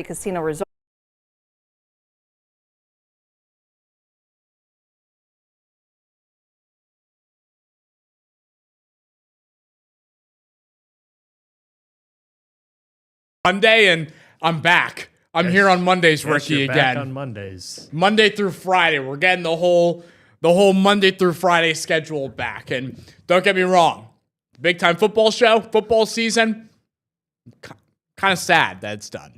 Casino Resort. Monday, and I'm back. I'm here on Mondays, Ricky, you're again. Back on Mondays. Monday through Friday. We're getting the whole Monday through Friday schedule back. And don't get me wrong, big time football show, football season. Kind of sad that it's done.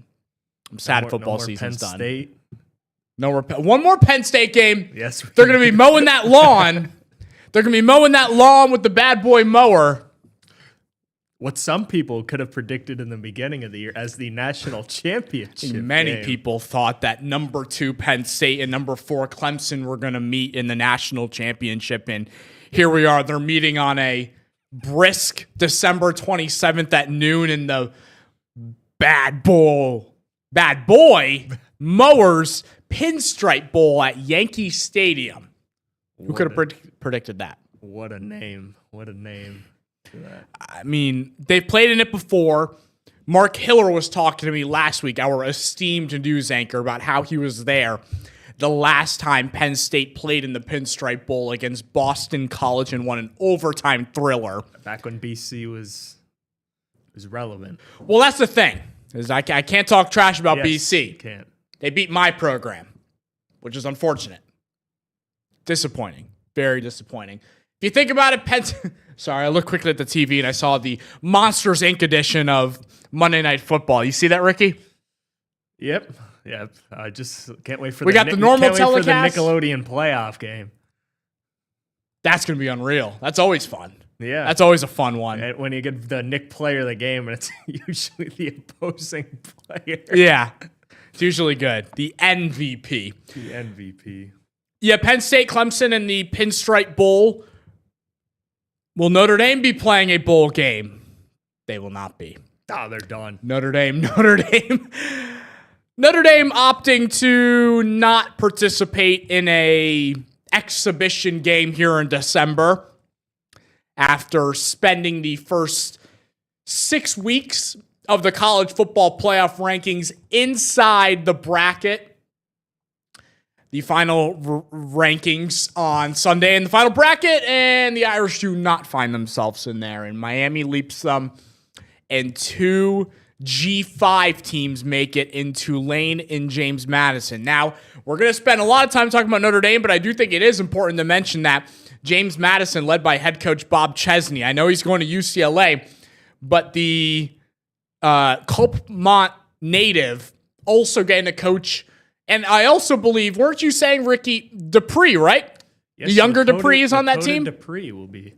I'm sad football season's Penn done. State. One more Penn State game. Yes, They're going to be mowing that lawn. They're going to be mowing that lawn with the bad boy mower. What some people could have predicted in the beginning of the year as the national championship. Many game. people thought that number 2 Penn State and number 4 Clemson were going to meet in the national championship. And here we are. They're meeting on a brisk December 27th at noon in the bad boy mowers Pinstripe Bowl at Yankee Stadium. Who could have predicted that? What a name. What a name. I mean, they've played in it before. Mark Hiller was talking to me last week, our esteemed news anchor, about how he was there the last time Penn State played in the Pinstripe Bowl against Boston College and won an overtime thriller. Back when BC was relevant. Well, that's the thing, is I can't talk trash about Yes, BC. You can't. They beat my program, which is unfortunate. Disappointing. Very disappointing. If you think about it, Sorry, I looked quickly at the TV and I saw the Monsters, Inc. edition of Monday Night Football. You see that, Ricky? Yep. I just can't wait for We got the normal can't wait for the telecast. Nickelodeon playoff game. That's going to be unreal. That's always fun. Yeah. That's always a fun one. And when you get the Nick player of the game, and it's usually the opposing player. Yeah. It's usually good. The MVP. The MVP. Yeah, Penn State, Clemson, and the Pinstripe Bowl. Will Notre Dame be playing a bowl game? They will not be. Oh, they're done. Notre Dame opting to not participate in a exhibition game here in December after spending the first 6 weeks of the college football playoff rankings inside the bracket. The final rankings on Sunday in the final bracket, and the Irish do not find themselves in there. And Miami leaps them, and 2 G5 teams make it in Tulane and James Madison. Now, we're going to spend a lot of time talking about Notre Dame, but I do think it is important to mention that James Madison, led by head coach Bob Chesney, I know he's going to UCLA, but the Copemont native also getting to coach. And I also believe, weren't you saying, Ricky, Dupree, right? Yes, the younger Dakota, Dupree is on that Dakota team? Dupree will be.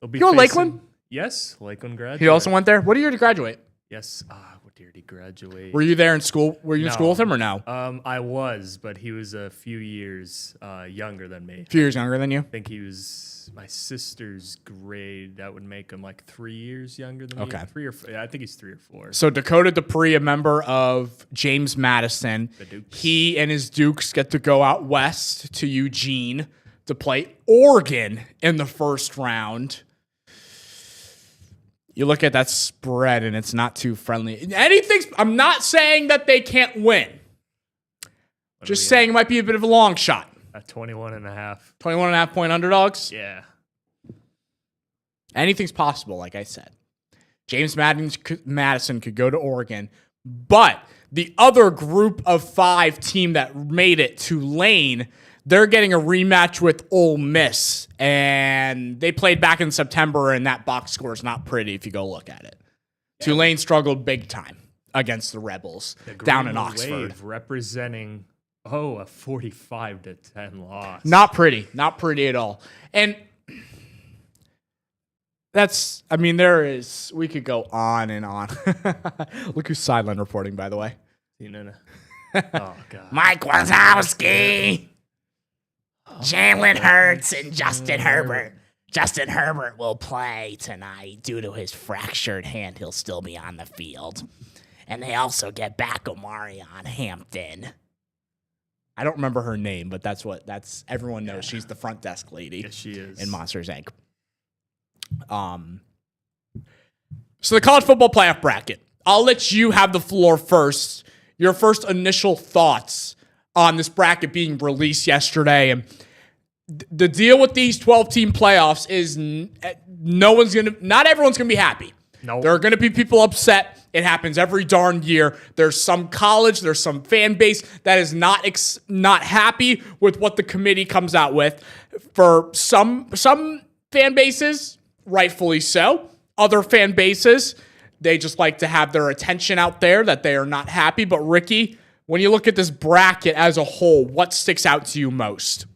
They'll be You go facing- Lakeland? Yes, Lakeland graduate. He also went there? What year did he graduate? Yes. What year did he graduate? Were you there in school? Were you in school with him or no? I was, but he was a few years younger than me. A few years younger than you? I think he was my sister's grade. That would make him like 3 years younger than me. Okay. 3 or 4. I think he's 3 or 4. So Dakota Dupree, a member of James Madison, The Dukes. he and his Dukes get to go out west to Eugene to play Oregon in the first round. You look at that spread and it's not too friendly. I'm not saying that they can't win. Just saying it might be a bit of a long shot. At 21.5. 21.5 point underdogs. Yeah. Anything's possible, like I said. James Madison could go to Oregon, but the other group of 5 team that made it, Tulane, they're getting a rematch with Ole Miss, and they played back in September, and that box score is not pretty if you go look at it. Yeah. Tulane struggled big time against the Rebels down in Oxford. Wave representing a 45-10 loss. Not pretty at all. And we could go on and on. Look who's sideline reporting, by the way. Oh, God. Mike Wazowski. Jalen Hurts and Justin Herbert. Justin Herbert will play tonight due to his fractured hand. He'll still be on the field. And they also get back Omarion Hampton. I don't remember her name, but that's everyone knows. She's the front desk lady. Yes, she is. In Monsters, Inc. So the college football playoff bracket. I'll let you have the floor first. your first initial thoughts on this bracket being released yesterday. And the deal with these 12-team playoffs is not everyone's going to be happy. No. There are going to be people upset. It happens every darn year. There's some college, there's some fan base that is not happy with what the committee comes out with. For some fan bases, rightfully so. Other fan bases, they just like to have their attention out there that they are not happy. But Ricky, when you look at this bracket as a whole, what sticks out to you most?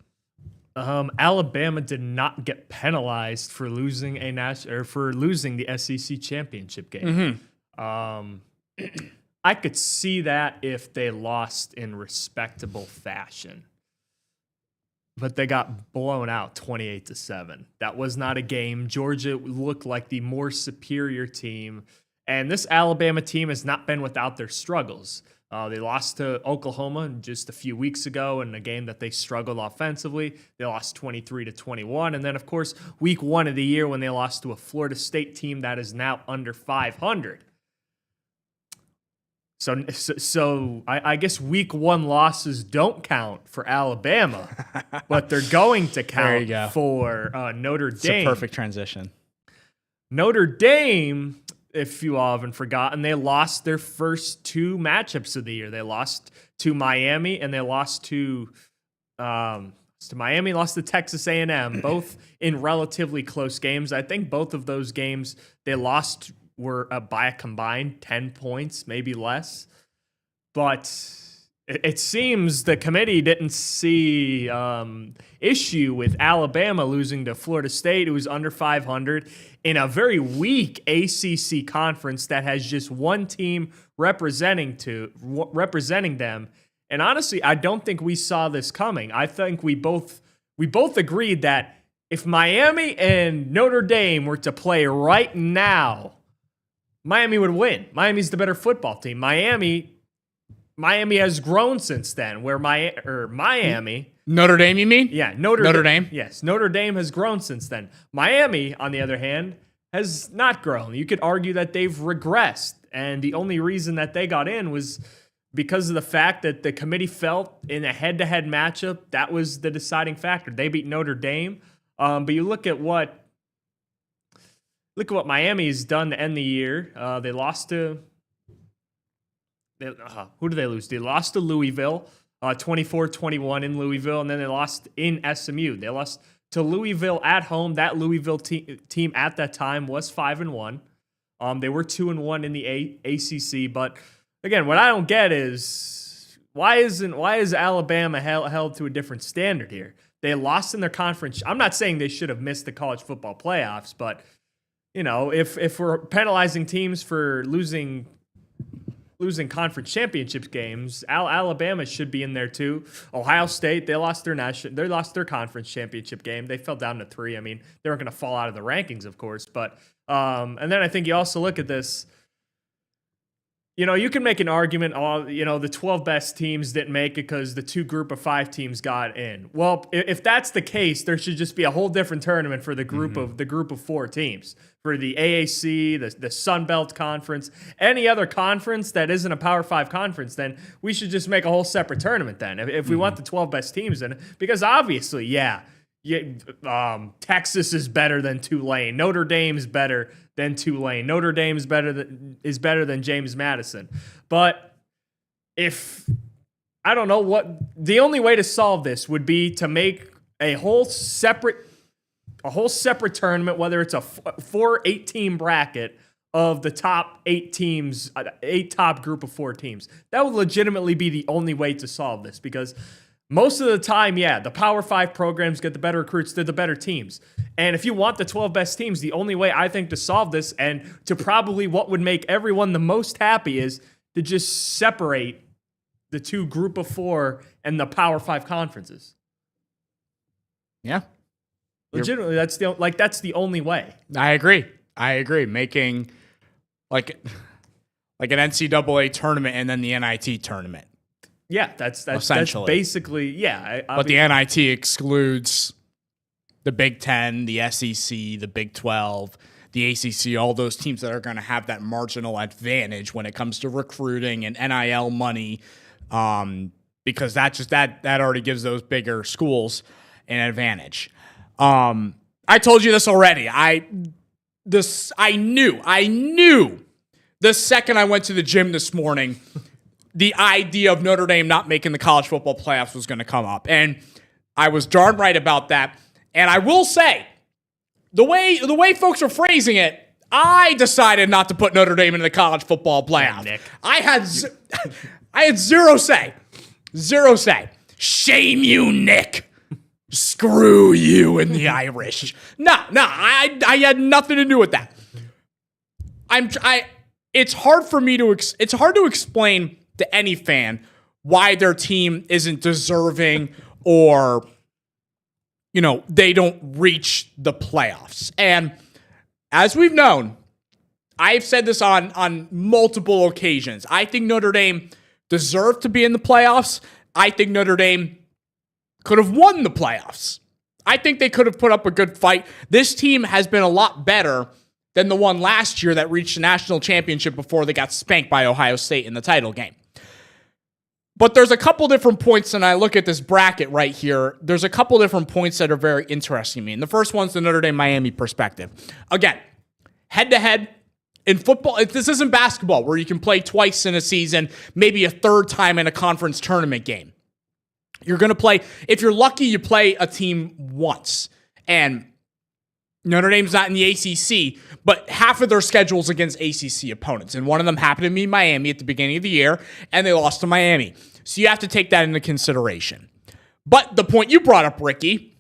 Alabama did not get penalized for losing the SEC championship game. I could see that if they lost in respectable fashion, but they got blown out 28-7. That was not a game. Georgia looked like the more superior team, and this Alabama team has not been without their struggles. They lost to Oklahoma just a few weeks ago in a game that they struggled offensively. They lost 23-21. And then, of course, week 1 of the year when they lost to a Florida State team that is now under 500. So I guess week 1 losses don't count for Alabama, but they're going to count for Notre Dame. It's a perfect transition. Notre Dame, if you all haven't forgotten, they lost their first 2 matchups of the year. They lost to Miami and they lost to Miami, lost to Texas A&M, both in relatively close games. I think both of those games they lost were by a combined 10 points, maybe less. But it seems the committee didn't see issue with Alabama losing to Florida State, who was under 500, in a very weak ACC conference that has just one team representing them. And honestly, I don't think we saw this coming. I think we both agreed that if Miami and Notre Dame were to play right now, Miami would win. Miami's the better football team. Miami has grown since then, where Miami... Notre Dame, you mean? Yeah, Notre Dame. Yes, Notre Dame has grown since then. Miami, on the other hand, has not grown. You could argue that they've regressed, and the only reason that they got in was because of the fact that the committee felt in a head-to-head matchup, that was the deciding factor. They beat Notre Dame, but you look at what Miami's done to end the year. They lost to... who did they lose? They lost to Louisville, 24-21 in Louisville, and then they lost in SMU. They lost to Louisville at home. That Louisville team at that time was 5-1. They were 2-1 in the ACC. But again, what I don't get is why is Alabama held to a different standard here? They lost in their conference. I'm not saying they should have missed the college football playoffs, but if we're penalizing teams for losing conference championship games, Alabama should be in there too. Ohio State, they lost their conference championship game. They fell down to 3. I mean, they weren't going to fall out of the rankings, of course, but and then I think you also look at this. You can make an argument, the 12 best teams didn't make it because the 2 group of 5 teams got in. Well, if that's the case, there should just be a whole different tournament for the group of 4 teams. For the AAC, the Sun Belt Conference, any other conference that isn't a Power 5 conference, then we should just make a whole separate tournament then. If we want the 12 best teams in it. Because obviously, Texas is better than Tulane. Notre Dame is better than Tulane. Notre Dame is better than James Madison. But I don't know the only way to solve this would be to make a whole separate tournament, whether it's a 8-team bracket of the top 8 teams, 8 top group of 4 teams. That would legitimately be the only way to solve this, because most of the time, the Power 5 programs get the better recruits, they're the better teams. And if you want the 12 best teams, the only way I think to solve this, and to probably what would make everyone the most happy, is to just separate the 2 group of 4 and the Power 5 conferences. Yeah. Legitimately, that's the only way. I agree. Making like an NCAA tournament and then the NIT tournament. Yeah, that's basically, but the NIT excludes the Big Ten, the SEC, the Big 12, the ACC, all those teams that are going to have that marginal advantage when it comes to recruiting and NIL money, because that already gives those bigger schools an advantage. I told you this already. I knew the second I went to the gym this morning, the idea of Notre Dame not making the college football playoffs was going to come up. And I was darn right about that. And I will say, the way folks are phrasing it, I decided not to put Notre Dame into the college football playoff. Nick. I had zero say. Zero say. Shame you, Nick. Screw you and the Irish. No, I had nothing to do with that. It's hard to explain to any fan why their team isn't deserving or, they don't reach the playoffs. And as we've known, I've said this on multiple occasions. I think Notre Dame deserved to be in the playoffs. I think Notre Dame could have won the playoffs. I think they could have put up a good fight. This team has been a lot better than the one last year that reached the national championship before they got spanked by Ohio State in the title game. But there's a couple different points, and I look at this bracket right here. There's a couple different points that are very interesting to me. And the first one's the Notre Dame-Miami perspective. Again, head-to-head in football, this isn't basketball where you can play twice in a season, maybe a third time in a conference tournament game. You're going to play, if you're lucky, you play a team once. And Notre Dame's not in the ACC, but half of their schedule's against ACC opponents. And one of them happened to be Miami at the beginning of the year, and they lost to Miami. So you have to take that into consideration. But the point you brought up, Ricky,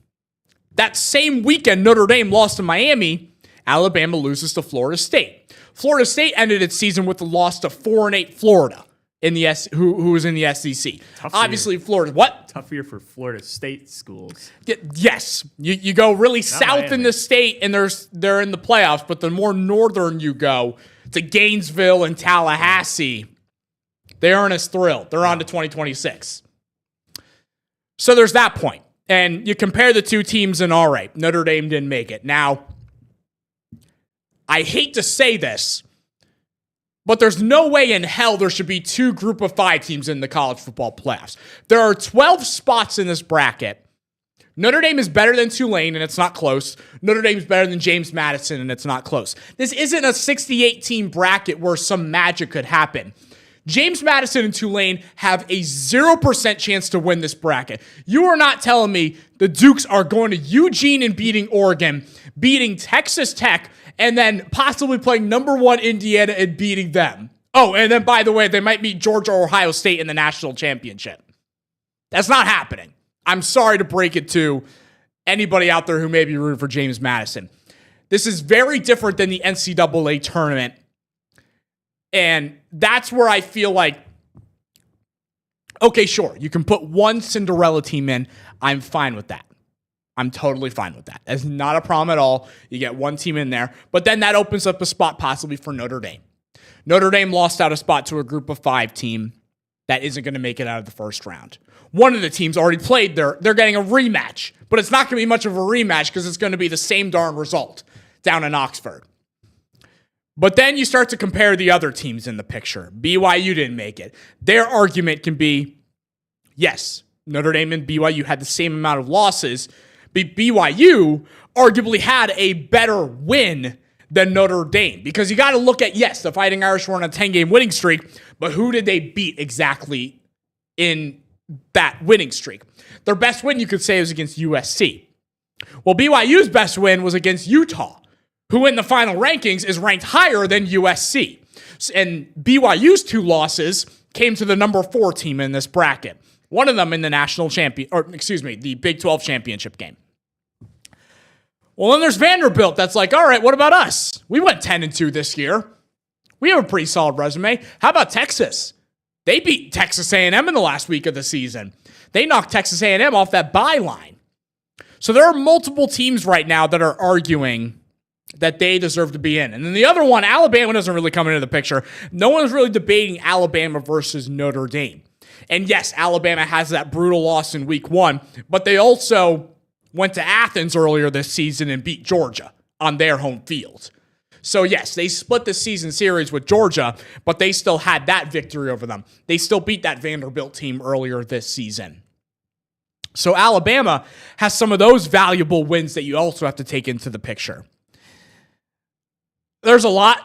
that same weekend Notre Dame lost to Miami, Alabama loses to Florida State. Florida State ended its season with a loss to 4-8 Florida. Who was in the SEC. Obviously, Florida. What? Tough year for Florida State schools. Yes. You go really south in the state, and they're in the playoffs, but the more northern you go to Gainesville and Tallahassee, they aren't as thrilled. They're on to 2026. So there's that point. And you compare the two teams, and all right, Notre Dame didn't make it. Now, I hate to say this, but there's no way in hell there should be two group of 5 teams in the college football playoffs. There are 12 spots in this bracket. Notre Dame is better than Tulane, and it's not close. Notre Dame is better than James Madison, and it's not close. This isn't a 68-team bracket where some magic could happen. James Madison and Tulane have a 0% chance to win this bracket. You are not telling me the Dukes are going to Eugene and beating Oregon, beating Texas Tech, and then possibly playing number 1 Indiana and beating them. Oh, and then, by the way, they might meet Georgia or Ohio State in the national championship. That's not happening. I'm sorry to break it to anybody out there who may be rooting for James Madison. This is very different than the NCAA tournament. And that's where I feel like, okay, sure, you can put one Cinderella team in. I'm fine with that. I'm totally fine with that. That's not a problem at all. You get one team in there. But then that opens up a spot possibly for Notre Dame. Notre Dame lost out a spot to a group of 5 team that isn't going to make it out of the first round. One of the teams already played. They're getting a rematch. But it's not going to be much of a rematch because it's going to be the same darn result down in Oxford. But then you start to compare the other teams in the picture. BYU didn't make it. Their argument can be, yes, Notre Dame and BYU had the same amount of losses, but BYU arguably had a better win than Notre Dame. Because you got to look at, yes, the Fighting Irish were on a 10-game winning streak, but who did they beat exactly in that winning streak? Their best win, you could say, was against USC. Well, BYU's best win was against Utah, who in the final rankings is ranked higher than USC. And BYU's 2 losses came to the number 4 team in this bracket. One of them in the the Big 12 championship game. Well, then there's Vanderbilt that's like, all right, what about us? We went 10-2 this year. We have a pretty solid resume. How about Texas? They beat Texas A&M in the last week of the season. They knocked Texas A&M off that bye line. So there are multiple teams right now that are arguing that they deserve to be in. And then the other one, Alabama doesn't really come into the picture. No one's really debating Alabama versus Notre Dame. And yes, Alabama has that brutal loss in week 1, but they also went to Athens earlier this season and beat Georgia on their home field. So yes, they split the season series with Georgia, but they still had that victory over them. They still beat that Vanderbilt team earlier this season. So Alabama has some of those valuable wins that you also have to take into the picture. There's a lot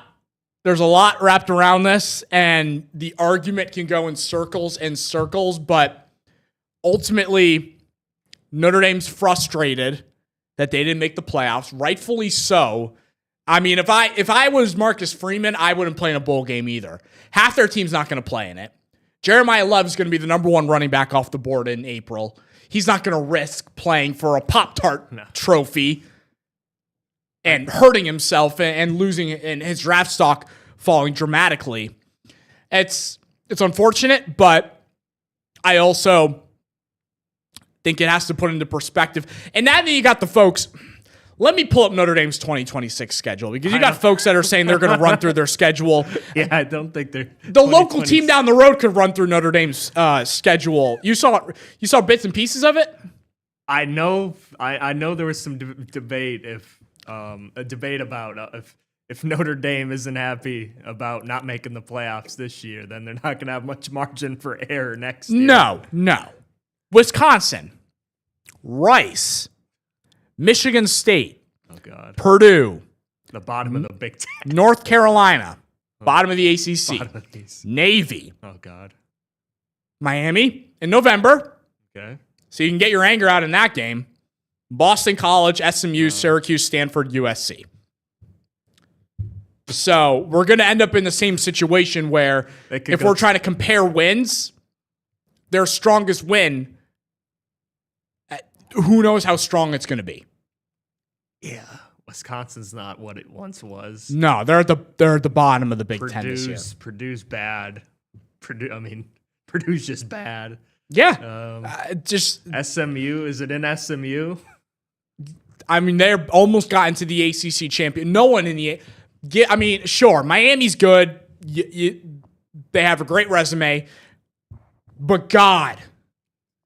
wrapped around this, and the argument can go in circles and circles, but ultimately, Notre Dame's frustrated that they didn't make the playoffs, rightfully so. I mean, if I was Marcus Freeman, I wouldn't play in a bowl game either. Half their team's not going to play in it. Jeremiah Love is going to be the number 1 running back off the board in April. He's not going to risk playing for a Pop-Tart trophy and hurting himself and losing and his draft stock falling dramatically. It's unfortunate, but I also think it has to put into perspective. And now that you got the folks, let me pull up Notre Dame's 2026 schedule, because you got folks that are saying they're going to run through their schedule. Yeah, I don't think they're... The local team down the road could run through Notre Dame's schedule. You saw bits and pieces of it? I know there was some debate about if Notre Dame isn't happy about not making the playoffs this year, then they're not going to have much margin for error next year. No. Wisconsin, Rice, Michigan State, Purdue, the bottom of the Big Ten, North Carolina, bottom of the ACC, Navy, Miami in November. Okay. So you can get your anger out in that game. Boston College, SMU, Syracuse, Stanford, USC. So we're going to end up in the same situation where if we're trying to compare wins, their strongest win, who knows how strong it's going to be. Yeah, Wisconsin's not what it once was. No, they're at the bottom of the Big Ten this year. Purdue's bad. Purdue's just bad. Yeah, just SMU. Is it in SMU? I mean, they almost got into the ACC champion. No one in the I mean, sure, Miami's good. They have a great resume, but God.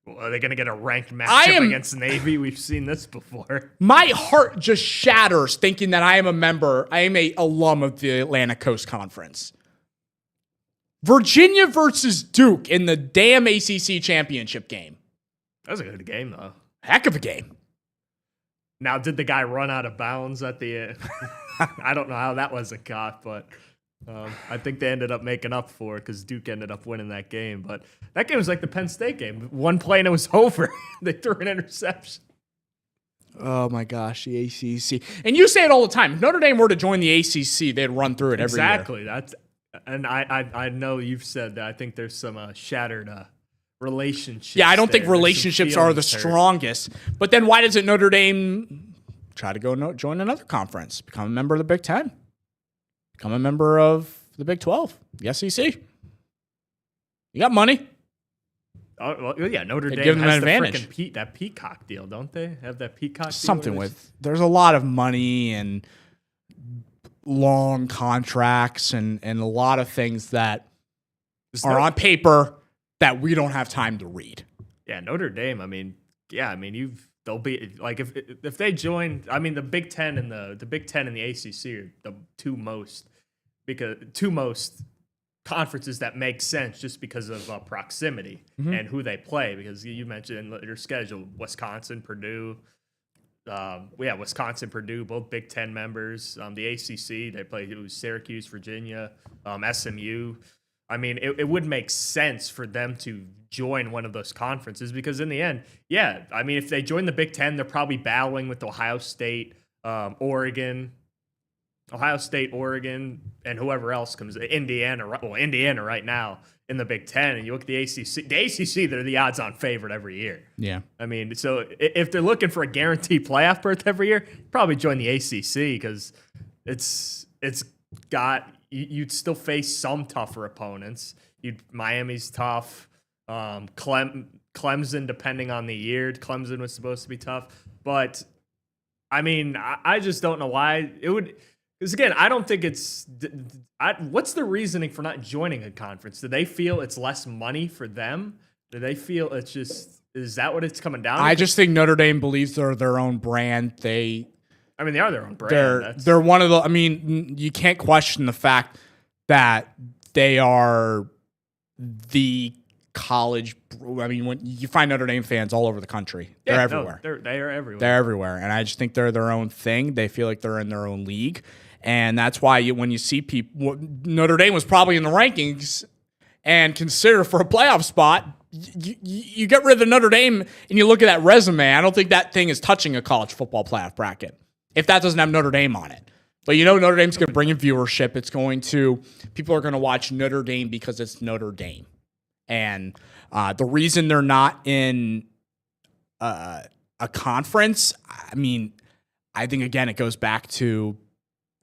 Well, are they going to get a ranked matchup against Navy? We've seen this before. My heart just shatters thinking that I am a alum of the Atlantic Coast Conference. Virginia versus Duke in the damn ACC championship game. That was a good game, though. Heck of a game. Now, did the guy run out of bounds at the I don't know how that wasn't caught, but I think they ended up making up for it because Duke ended up winning that game. But that game was like the Penn State game. One play and it was over. They threw an interception. Oh, my gosh, the ACC. And you say it all the time. If Notre Dame were to join the ACC, they'd run through it every year. Exactly. And I know you've said that. I think there's some shattered relationships. Yeah, I don't think relationships are the strongest. But then why doesn't Notre Dame try to go join another conference? Become a member of the Big Ten. Become a member of the Big 12, the SEC. You got money. Oh, well, yeah, Notre Dame give them has an advantage. that Peacock deal, don't they? Have that Peacock deal? Something with. There's a lot of money and long contracts and a lot of things that are on paper that we don't have time to read. Yeah, Notre Dame. They'll be like if they join. I mean, the Big Ten and the Big Ten and the ACC are the two most conferences that make sense just because of proximity and who they play. Because you mentioned in your schedule, Wisconsin, Purdue. Wisconsin, Purdue, both Big Ten members. The ACC, they play Syracuse, Virginia, SMU. I mean, it would make sense for them to join one of those conferences because in the end, if they join the Big Ten, they're probably battling with Ohio State, Oregon, and whoever else comes. Indiana right now in the Big Ten, and you look at the ACC, they're the odds-on favorite every year. Yeah. I mean, so if they're looking for a guaranteed playoff berth every year, probably join the ACC because it's got you'd still face some tougher opponents. Miami's tough. Clemson, depending on the year, Clemson was supposed to be tough, but I mean, I just don't know why it would. Because again, I don't think it's. What's the reasoning for not joining a conference? Do they feel it's less money for them? Do they feel it's just? Is that what it's coming down to? I just think Notre Dame believes they're their own brand. They I mean, they are their own brand. They're one of the. I mean, you can't question the fact that they are the college. I mean, when you find Notre Dame fans all over the country, they're everywhere. They are everywhere. They're everywhere, and I just think they're their own thing. They feel like they're in their own league, and that's why when you see people, Notre Dame was probably in the rankings and considered for a playoff spot. You get rid of the Notre Dame and you look at that resume. I don't think that thing is touching a college football playoff bracket if that doesn't have Notre Dame on it. But Notre Dame's going to bring in viewership. People are going to watch Notre Dame because it's Notre Dame. And the reason they're not in a conference, I mean, I think, again, it goes back to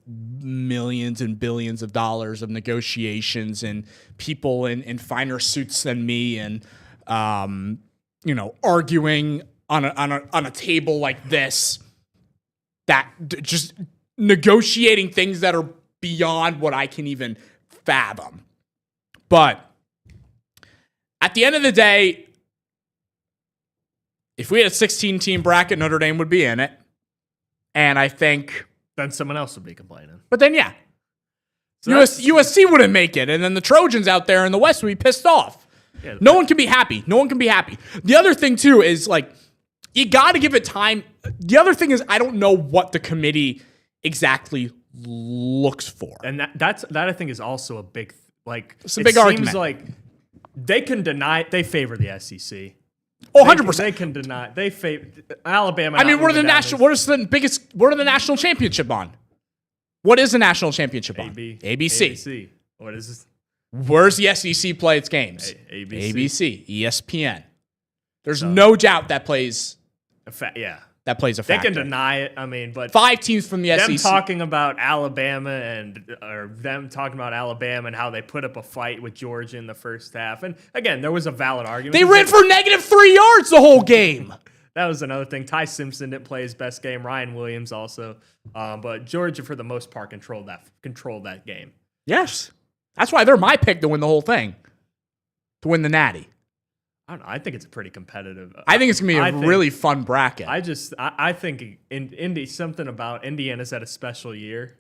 millions and billions of dollars of negotiations and people in finer suits than me and, arguing on a table like this, that just negotiating things that are beyond what I can even fathom. But at the end of the day, if we had a 16-team bracket, Notre Dame would be in it. And I think... Then someone else would be complaining. But then, yeah. So USC wouldn't make it. And then the Trojans out there in the West would be pissed off. Yeah, no one can be happy. No one can be happy. The other thing, too, is, you got to give it time. The other thing is I don't know what the committee exactly looks for. And that I think is also a big, it's a big argument. Seems like they can deny, they favor the SEC. Oh, 100%. They can deny. They favor Alabama. I mean, what are the national championship on? What is the national championship on? ABC. What is this? Where's the SEC play its games? ABC. ESPN. There's no doubt that plays. That plays a factor. They can deny it. I mean, but 5 teams from the SEC. Them talking about Alabama and how they put up a fight with Georgia in the first half. And again, there was a valid argument. They ran for negative 3 yards the whole game. That was another thing. Ty Simpson didn't play his best game. Ryan Williams also. But Georgia, for the most part, controlled that game. Yes. That's why they're my pick to win the whole thing. To win the Natty. I don't know. I think it's a pretty competitive. I think it's going to be a really fun bracket. I think something about Indiana's had a special year.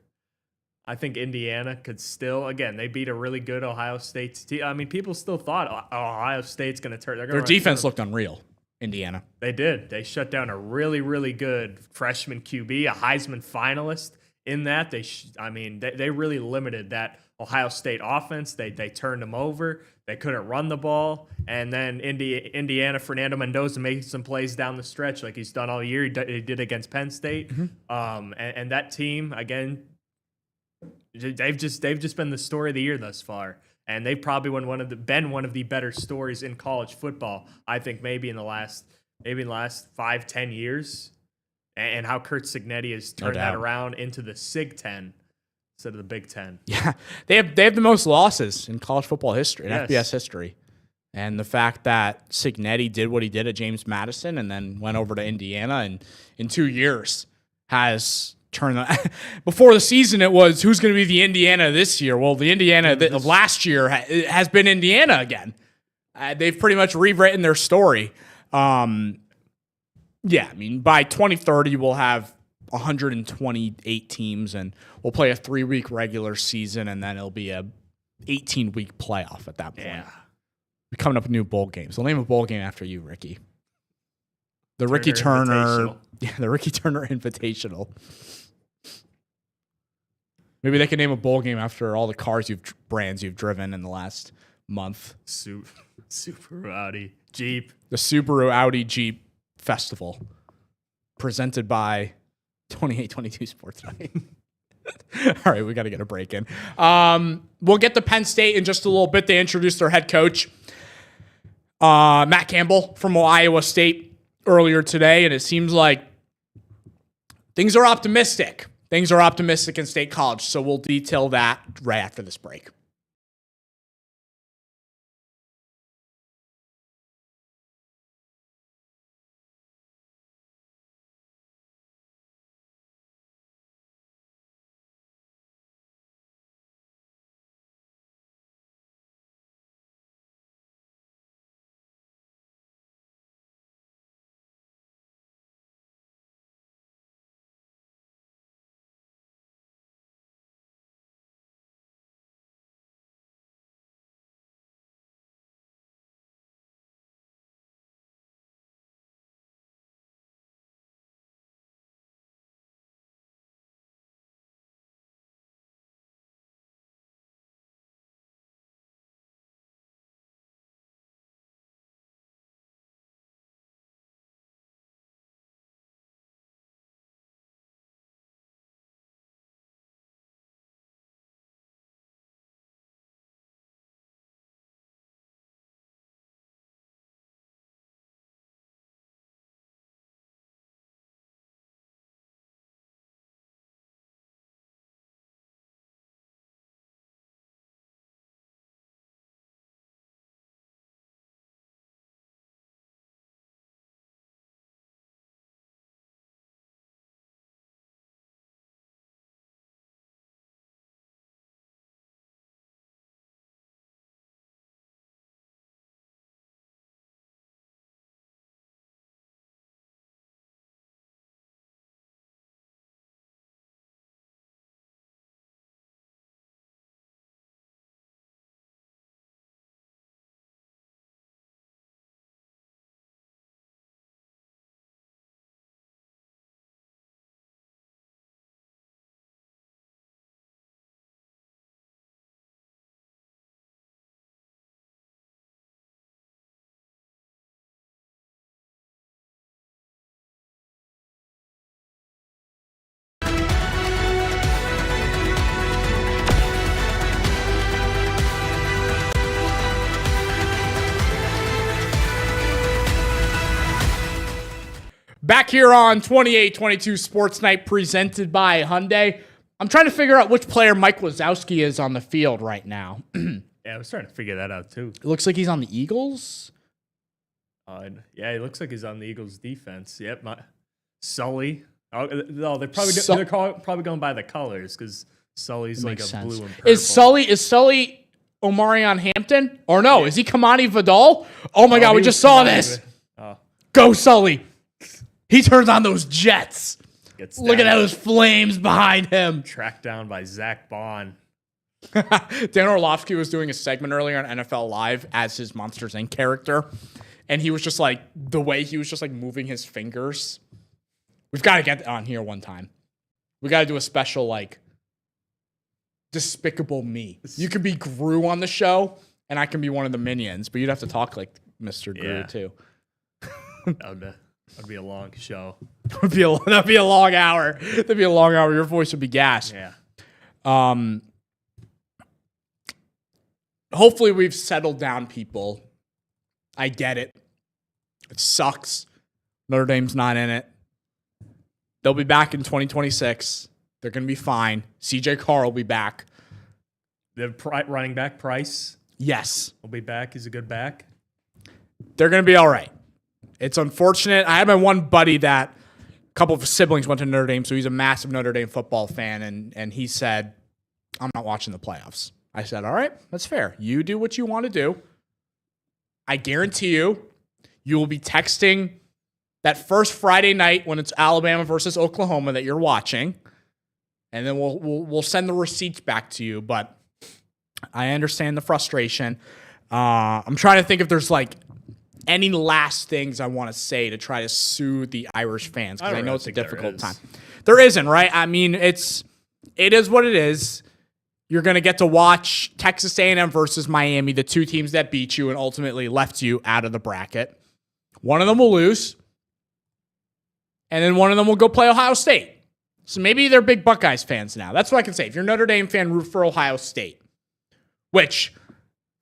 I think Indiana could still, again, they beat a really good Ohio State team. I mean, people still thought Ohio State's going to turn. Their defense looked unreal, Indiana. They did. They shut down a really, really good freshman QB, a Heisman finalist in that. They really limited that Ohio State offense. They turned them over. They couldn't run the ball. And then Indiana, Fernando Mendoza made some plays down the stretch like he's done all year. He did against Penn State. Mm-hmm. And that team, again, they've just been the story of the year thus far. And they've probably been one of the better stories in college football, I think, maybe in the last 5-10 years. And how Curt Cignetti has turned that around into the Sig 10 instead of the Big 10. Yeah, they have the most losses in college football history, in FBS history. And the fact that Cignetti did what he did at James Madison and then went over to Indiana and in 2 years has turned before the season it was who's going to be the Indiana this year. Well, the Indiana of last year has been Indiana again. They've pretty much rewritten their story. Yeah, I mean, by 2030, we'll have 128 teams, and we'll play a 3-week regular season, and then it'll be a 18-week playoff at that point. Yeah. We're coming up with new bowl games. We'll name a bowl game after you, Ricky. The Ricky Turner Invitational. Maybe they can name a bowl game after all the brands you've driven in the last month. Subaru, Audi, Jeep. The Subaru, Audi, Jeep Festival, presented by 2822 Sports Betting. All right, we got to get a break in. We'll get to Penn State in just a little bit. They introduced their head coach, Matt Campbell from Iowa State, earlier today, and it seems like things are optimistic. Things are optimistic in State College, so we'll detail that right after this break. Back here on 28-22 Sports Night presented by Hyundai. I'm trying to figure out which player Mike Wazowski is on the field right now. Yeah, I was trying to figure that out too. It looks like he's on the Eagles. Yeah, it looks like he's on the Eagles defense. Yep, Sully. Oh, no, they're probably going by the colors because Sully's like a blue and purple. Is Sully Omarion Hampton? Or no, is he Kamani Vidal? Oh my God, we just saw this. Go Sully. He turns on those jets. Look at those flames behind him. Tracked down by Zach Bond. Dan Orlovsky was doing a segment earlier on NFL Live as his Monsters Inc. character. And he was just like, the way he was just like moving his fingers. We've got to get on here one time. We got to do a special like Despicable Me. You could be Gru on the show, and I can be one of the minions, but you'd have to talk like Mr. Gru too. That'd be a long show. That'd be a long hour. That'd be a long hour. Your voice would be gas. Yeah. Hopefully we've settled down, people. I get it. It sucks. Notre Dame's not in it. They'll be back in 2026. They're going to be fine. CJ Carr will be back. The running back Price. Yes. Will be back. He's a good back. They're going to be all right. It's unfortunate. I had my one buddy that a couple of siblings went to Notre Dame, so he's a massive Notre Dame football fan, and he said, I'm not watching the playoffs. I said, all right, that's fair. You do what you want to do. I guarantee you will be texting that first Friday night when it's Alabama versus Oklahoma that you're watching, and then we'll send the receipts back to you. But I understand the frustration. I'm trying to think if there's like any last things I want to say to try to soothe the Irish fans because I know it's a difficult time. There isn't, right? I mean, it is what it is. You're going to get to watch Texas A&M versus Miami, the two teams that beat you and ultimately left you out of the bracket. One of them will lose, and then one of them will go play Ohio State. So maybe they're big Buckeyes fans now. That's what I can say. If you're a Notre Dame fan, root for Ohio State, which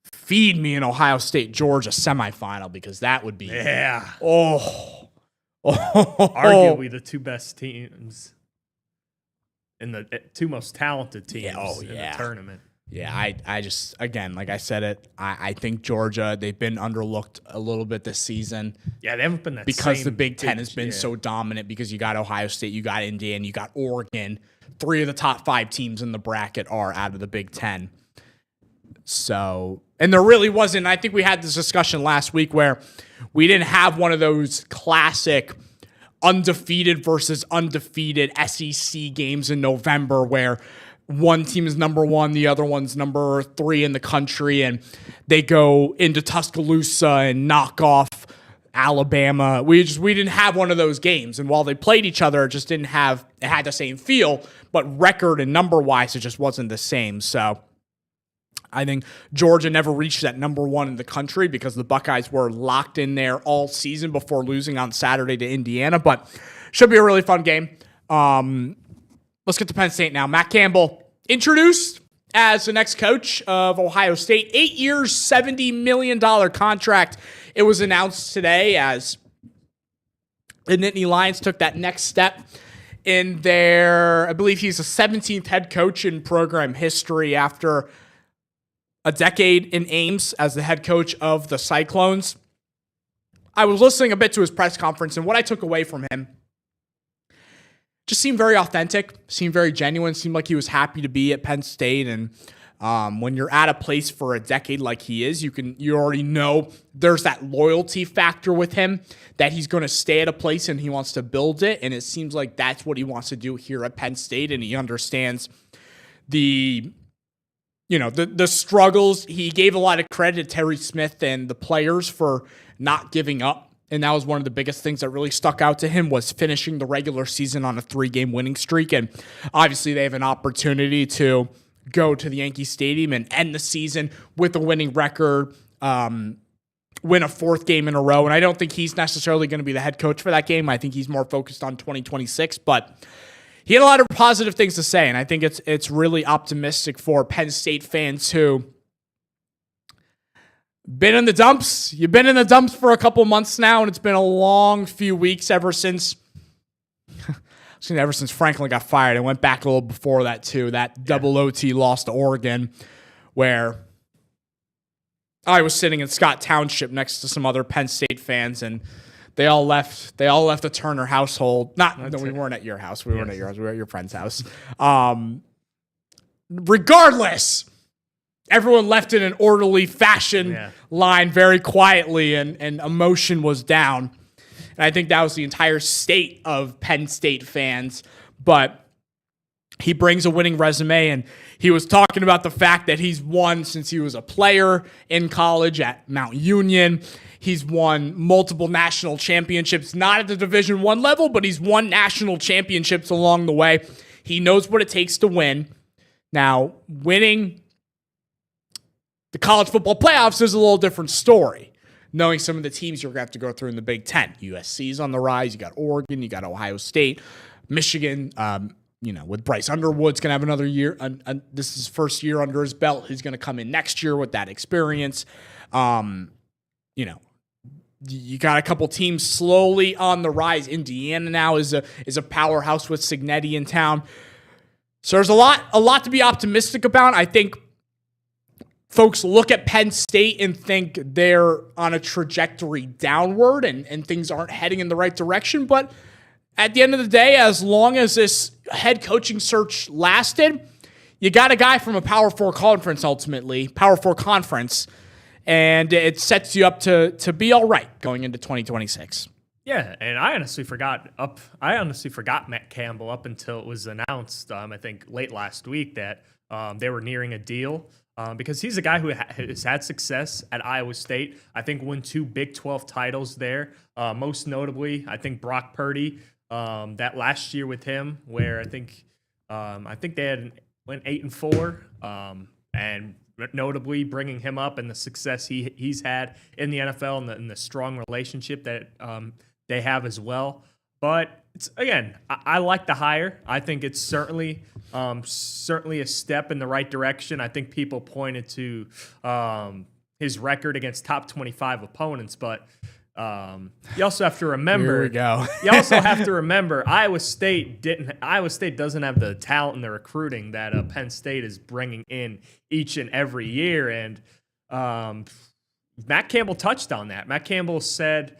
feed me an Ohio State-Georgia semifinal because that would be arguably the two best teams. And the two most talented teams in the tournament. Yeah, I just, again, like I said it, I think Georgia, they've been underlooked a little bit this season. Yeah, they haven't been that because the Big Ten has been so dominant because you got Ohio State, you got Indiana, you got Oregon. 3 of the top 5 teams in the bracket are out of the Big Ten. So, and there really wasn't, I think we had this discussion last week where we didn't have one of those classic undefeated versus undefeated SEC games in November where one team is number 1, the other one's number 3 in the country, and they go into Tuscaloosa and knock off Alabama. We didn't have one of those games, and while they played each other, it just it had the same feel, but record and number-wise, it just wasn't the same. So I think Georgia never reached that number 1 in the country because the Buckeyes were locked in there all season before losing on Saturday to Indiana, but should be a really fun game. Let's get to Penn State now. Matt Campbell introduced as the next coach of Ohio State. 8 years, $70 million contract. It was announced today as the Nittany Lions took that next step in their, I believe he's the 17th head coach in program history after a decade in Ames as the head coach of the Cyclones. I was listening a bit to his press conference, and what I took away from him just seemed very authentic, seemed very genuine, seemed like he was happy to be at Penn State. And when you're at a place for a decade like he is, you already know there's that loyalty factor with him that he's going to stay at a place and he wants to build it. And it seems like that's what he wants to do here at Penn State. And he understands the struggles. He gave a lot of credit to Terry Smith and the players for not giving up. And that was one of the biggest things that really stuck out to him was finishing the regular season on a 3-game winning streak. And obviously they have an opportunity to go to the Yankee Stadium and end the season with a winning record, win a 4th game in a row. And I don't think he's necessarily going to be the head coach for that game. I think he's more focused on 2026, but he had a lot of positive things to say. And I think it's really optimistic for Penn State fans who been in the dumps. You've been in the dumps for a couple months now, and it's been a long few weeks ever since Franklin got fired. I went back a little before that too. That double OT loss to Oregon, where I was sitting in Scott Township next to some other Penn State fans, and they all left the Turner household. We weren't at your house. We weren't at your house. We were at your friend's house. Regardless, everyone left in an orderly fashion line very quietly, and emotion was down. And I think that was the entire state of Penn State fans. But he brings a winning resume, and he was talking about the fact that he's won since he was a player in college at Mount Union. He's won multiple national championships, not at the Division I level, but he's won national championships along the way. He knows what it takes to win. Now, winning the college football playoffs is a little different story. Knowing some of the teams you're going to have to go through in the Big Ten. USC's on the rise. You got Oregon. You got Ohio State. Michigan, with Bryce Underwood's going to have another year. This is his first year under his belt. He's going to come in next year with that experience. You got a couple teams slowly on the rise. Indiana now is a powerhouse with Cignetti in town. So there's a lot to be optimistic about. I think folks look at Penn State and think they're on a trajectory downward and things aren't heading in the right direction. But at the end of the day, as long as this head coaching search lasted, you got a guy from a Power 4 conference ultimately, Power 4 conference, and it sets you up to be all right going into 2026. Yeah, and I honestly forgot Matt Campbell up until it was announced, I think late last week, that they were nearing a deal. Because he's a guy who has had success at Iowa State. I think won 2 Big 12 titles there. Most notably, I think Brock Purdy, that last year with him, where I think they went 8-4, and notably bringing him up and the success he's had in the NFL and the strong relationship that they have as well. But it's, again, I like the hire. I think it's certainly a step in the right direction. I think people pointed to his record against top 25 opponents, but you also have to remember. Here we go. You also have to remember Iowa State doesn't have the talent and the recruiting that Penn State is bringing in each and every year, and Matt Campbell touched on that. Matt Campbell said.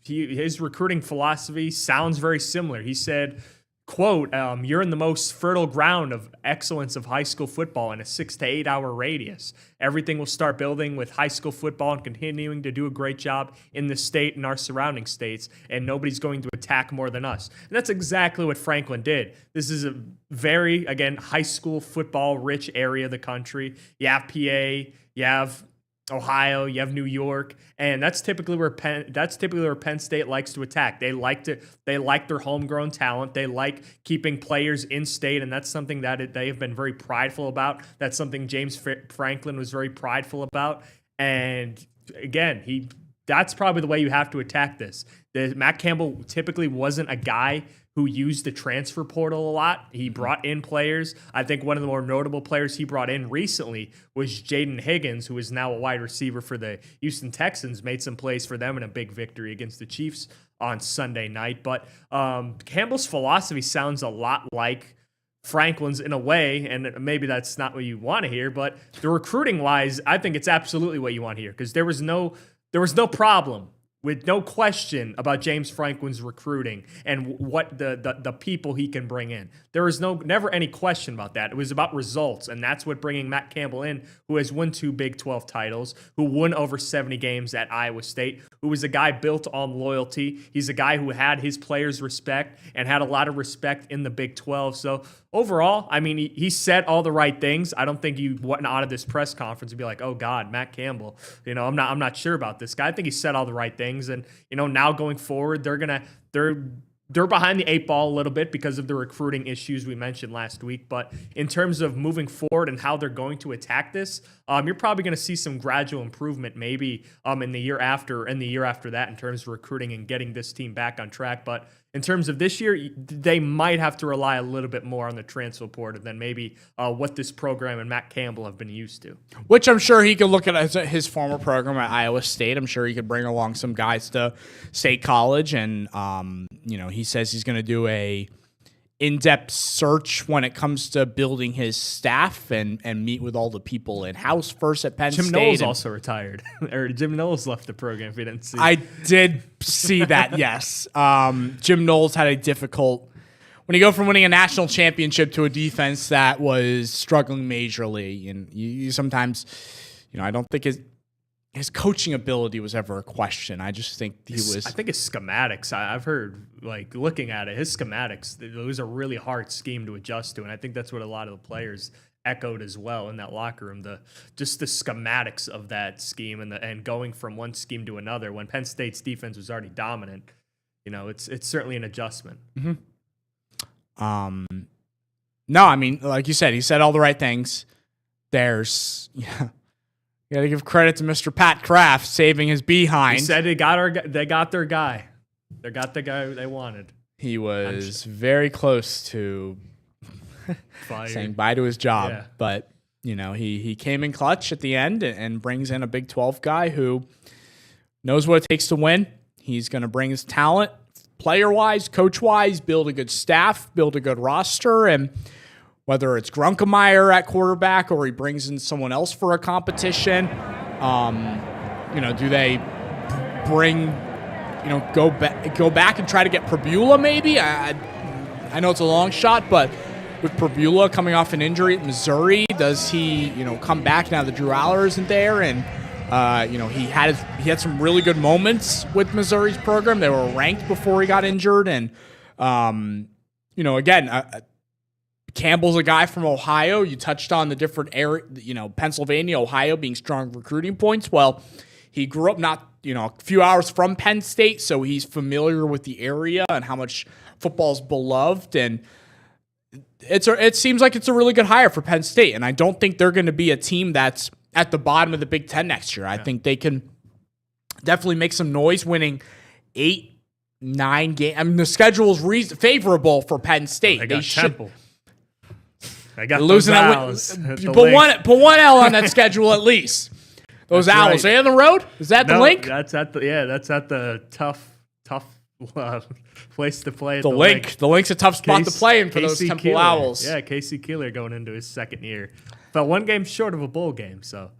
His recruiting philosophy sounds very similar. He said, quote, you're in the most fertile ground of excellence of high school football in a 6 to 8 hour radius. Everything will start building with high school football and continuing to do a great job in the state and our surrounding states, and nobody's going to attack more than us. And that's exactly what Franklin did. This is a very, again, high school football rich area of the country. You have PA, you have Ohio, you have New York, and that's typically where Penn State likes to attack. They like their homegrown talent. They like keeping players in state, and that's something that they have been very prideful about. That's something James Franklin was very prideful about. And again, that's probably the way you have to attack this. Matt Campbell typically wasn't a guy who used the transfer portal a lot. He brought in players. I think one of the more notable players he brought in recently was Jaden Higgins, who is now a wide receiver for the Houston Texans, made some plays for them in a big victory against the Chiefs on Sunday night. But Campbell's philosophy sounds a lot like Franklin's in a way, and maybe that's not what you want to hear, but the recruiting-wise, I think it's absolutely what you want to hear, because there was no problem with no question about James Franklin's recruiting and what the people he can bring in. There was never any question about that. It was about results, and that's what bringing Matt Campbell in, who has won 2 Big 12 titles, who won over 70 games at Iowa State, who was a guy built on loyalty. He's a guy who had his players' respect and had a lot of respect in the Big 12. So overall, I mean, he said all the right things. I don't think you went out of this press conference and be like, oh God, Matt Campbell, I'm not sure about this guy. I think he said all the right things. And, now going forward, they're behind the 8 ball a little bit because of the recruiting issues we mentioned last week. But in terms of moving forward and how they're going to attack this, you're probably going to see some gradual improvement maybe in the year after and the year after that in terms of recruiting and getting this team back on track. But in terms of this year, they might have to rely a little bit more on the transfer portal than maybe what this program and Matt Campbell have been used to. Which I'm sure he could look at his former program at Iowa State. I'm sure he could bring along some guys to State College, and he says he's going to do a in-depth search when it comes to building his staff and meet with all the people in-house first at Penn State. Jim Knowles also retired. Or Jim Knowles left the program, if you didn't see. I did see that, yes. Jim Knowles had a difficult... When you go from winning a national championship to a defense that was struggling majorly, and you sometimes... I don't think his coaching ability was ever a question. I just think I think his schematics, I've heard, looking at it, his schematics, it was a really hard scheme to adjust to. And I think that's what a lot of the players echoed as well in that locker room. Just the schematics of that scheme and going from one scheme to another when Penn State's defense was already dominant. It's certainly an adjustment. Mm-hmm. No, I mean, like you said, he said all the right things. There's... You got to give credit to Mr. Pat Kraft saving his behind. He said they got their guy. They got the guy they wanted. He was very close to saying bye to his job. Yeah. But, he came in clutch at the end and brings in a Big 12 guy who knows what it takes to win. He's going to bring his talent, player-wise, coach-wise, build a good staff, build a good roster, and whether it's Grunkemeyer at quarterback or he brings in someone else for a competition, do they bring, go back and try to get Pribula maybe? I know it's a long shot, but with Pribula coming off an injury at Missouri, does he, come back now that Drew Aller isn't there? And, he had some really good moments with Missouri's program. They were ranked before he got injured. And, Campbell's a guy from Ohio. You touched on the different area, Pennsylvania, Ohio being strong recruiting points. Well, he grew up not, a few hours from Penn State, so he's familiar with the area and how much football's beloved. And it seems like it's a really good hire for Penn State. And I don't think they're going to be a team that's at the bottom of the Big Ten next year. I think they can definitely make some noise winning 8-9 games. I mean, the schedule is favorable for Penn State. They got Temple. I got losing Owls. Put one L on that schedule at least. Those Owls. Right. Are they on the road? Is that the link? That's at the tough place to play. At the link. The link's a tough spot to play in for those Temple Keeler. Owls. Yeah, Casey Keeler going into his second year. Fell one game short of a bowl game, so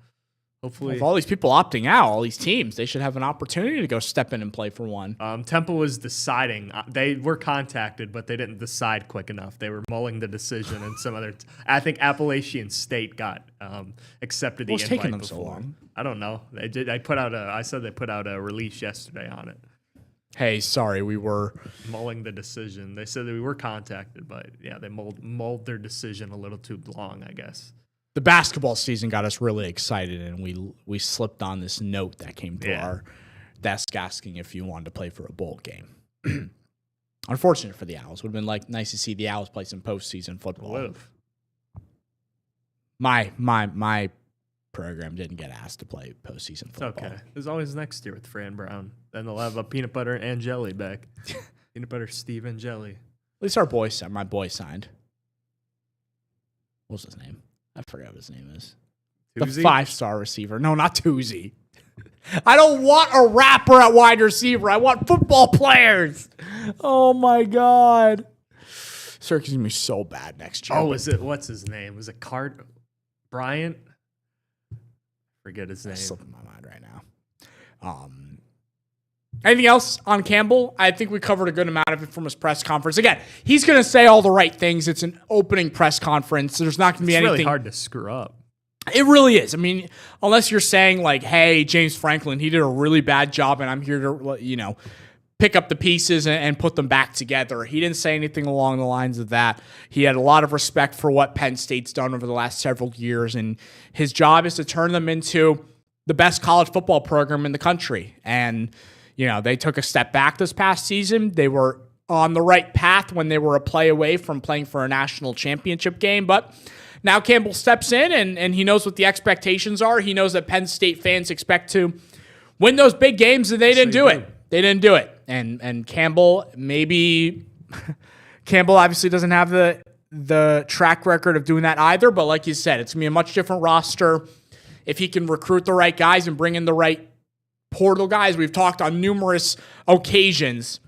hopefully. With all these people opting out, all these teams, they should have an opportunity to go step in and play for one. Temple was deciding. They were contacted, but they didn't decide quick enough. They were mulling the decision, and some other. I think Appalachian State got accepted the invite. What's taking them before. so long? I don't know. They did. I said they put out a release yesterday on it. Hey, sorry, we were mulling the decision. They said that we were contacted, but yeah, they mulled their decision a little too long, I guess. The basketball season got us really excited, and we slipped on this note that came to our desk asking if you wanted to play for a bowl game. Unfortunate for the Owls. Would have been nice to see the Owls play some postseason football. My program didn't get asked to play postseason football. Okay, there's always next year with Fran Brown. Then they'll have a peanut butter and jelly back. Peanut butter Steve and jelly. At least my boy signed. What's his name? I forgot what his name is. Tuesday? The 5-star receiver. No, not Tuesday. I don't want a rapper at wide receiver. I want football players. Oh, my God. Circus is going to be so bad next year. Oh, what's his name? Was it Bryant? Forget his name. It's slipping my mind right now. Anything else on Campbell? I think we covered a good amount of it from his press conference. Again, he's going to say all the right things. It's an opening press conference. There's not going to be anything. It's really hard to screw up. It really is. I mean, unless you're saying hey, James Franklin, he did a really bad job, and I'm here to, pick up the pieces and put them back together. He didn't say anything along the lines of that. He had a lot of respect for what Penn State's done over the last several years, and his job is to turn them into the best college football program in the country. And they took a step back this past season. They were on the right path when they were a play away from playing for a national championship game. But now Campbell steps in, and he knows what the expectations are. He knows that Penn State fans expect to win those big games, and they didn't do it. They didn't do it. And Campbell, maybe Campbell obviously doesn't have the track record of doing that either, but like you said, it's going to be a much different roster. If he can recruit the right guys and bring in the right portal guys, we've talked on numerous occasions.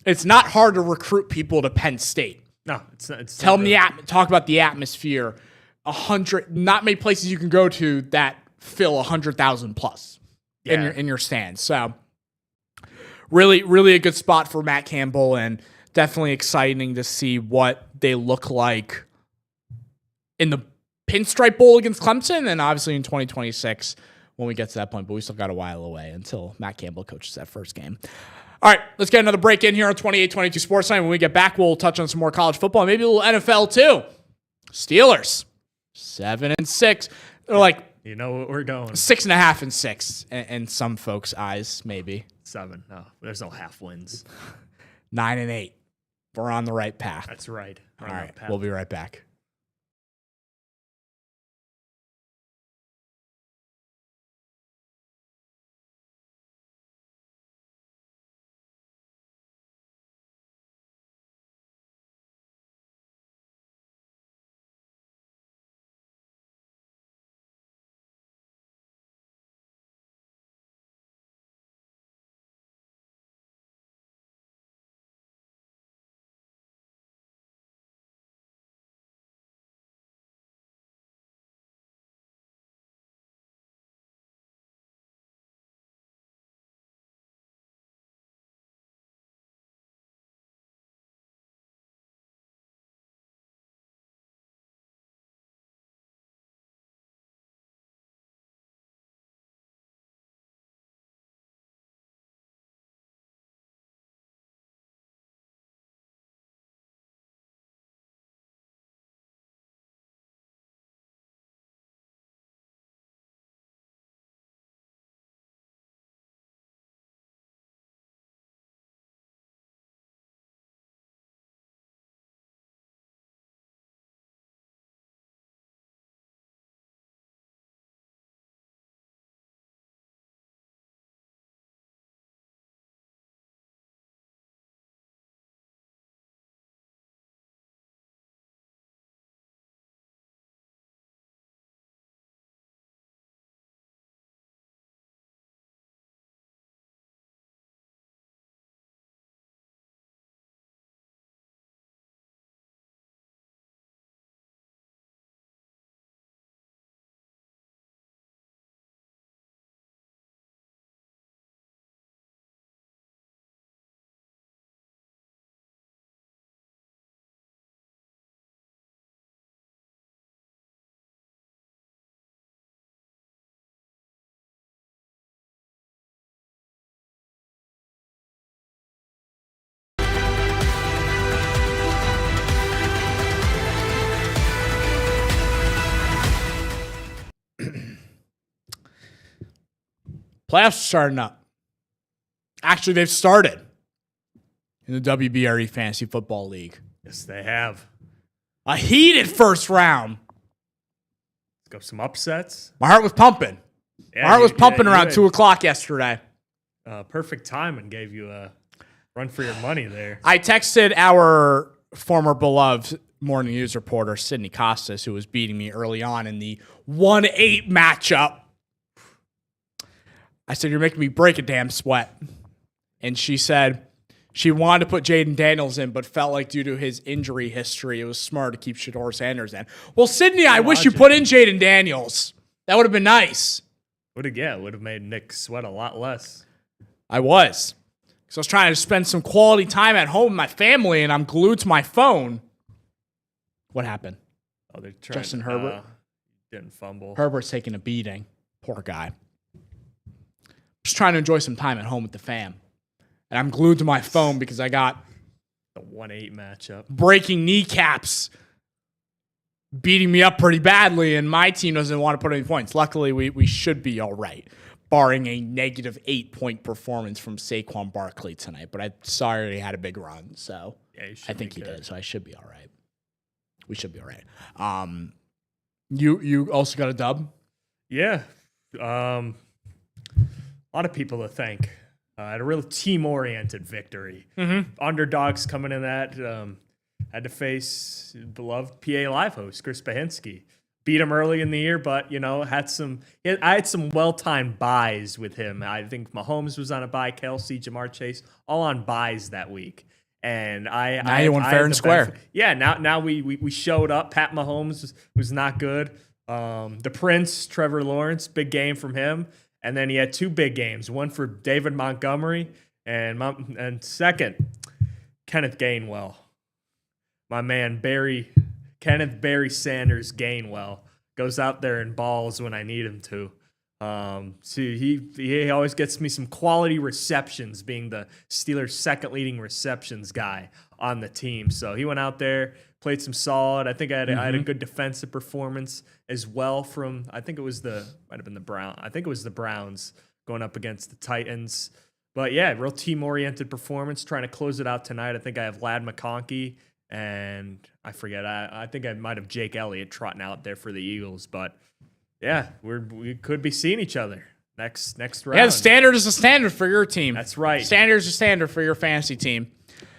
It's not hard to recruit people to Penn State. No, it's not. Talk about the atmosphere. 100, not many places you can go to that fill 100,000 plus in your stands. So really, really a good spot for Matt Campbell, and definitely exciting to see what they look like in the Pinstripe Bowl against Clemson, and obviously in 2026 when we get to that point. But we still got a while away until Matt Campbell coaches that first game. All right, let's get another break in here on 28-22 Sports Night. When we get back, we'll touch on some more college football, maybe a little NFL too. Steelers, 7-6. They're like, you know what we're going 6.5 and 6 in some folks' eyes, maybe 7. No, there's no half wins. 9 and 8. We're on the right path. That's right. All right, we'll be right back. Playoffs are starting up. Actually, they've started in the WBRE Fantasy Football League. Yes, they have. A heated first round. Let's go some upsets. My heart was pumping. Yeah, My heart was pumping around 2 o'clock yesterday. Perfect time and gave you a run for your money there. I texted our former beloved morning news reporter, Sydney Costas, who was beating me early on in the 1-8 matchup. I said, "You're making me break a damn sweat." And she said she wanted to put Jaden Daniels in, but felt like due to his injury history, it was smart to keep Shedeur Sanders in. Well, Sydney, I wish you put in Jaden Daniels. That would have been nice. Would have made Nick sweat a lot less. I was. Because I was trying to spend some quality time at home with my family, and I'm glued to my phone. What happened? Oh, they're trying. Justin Herbert didn't fumble. Herbert's taking a beating. Poor guy. Just trying to enjoy some time at home with the fam. And I'm glued to my phone because I got the 1-8 matchup. Breaking kneecaps beating me up pretty badly, and my team doesn't want to put any points. Luckily, we should be all right, barring a negative 8-point performance from Saquon Barkley tonight. But I saw he already had a big run, so yeah, I think he did. So I should be all right. We should be all right. You also got a dub? Yeah. A lot of people to thank. Had a real team-oriented victory. Underdogs coming in that had to face beloved PA Live host Chris Bahinski. Beat him early in the year, but I had some well-timed buys with him. I think Mahomes was on a bye, Kelsey, Jamar Chase, all on buys that week. And now you won fair and square. Yeah, now we showed up. Pat Mahomes was not good. The Prince, Trevor Lawrence, big game from him. And then he had two big games, one for David Montgomery and second, Kenneth Gainwell. My man Kenneth Barry Sanders Gainwell goes out there and balls when I need him to. So he always gets me some quality receptions, being the Steelers' second leading receptions guy on the team. So he went out there, played some solid. I think I had a good defensive performance as well from, I think it was the Browns going up against the Titans. But yeah, real team-oriented performance, trying to close it out tonight. I think I have Ladd McConkey, and I forget, I think I might have Jake Elliott trotting out there for the Eagles. But yeah, we could be seeing each other next round. Yeah, the standard is a standard for your team. That's right. Standard is a standard for your fantasy team.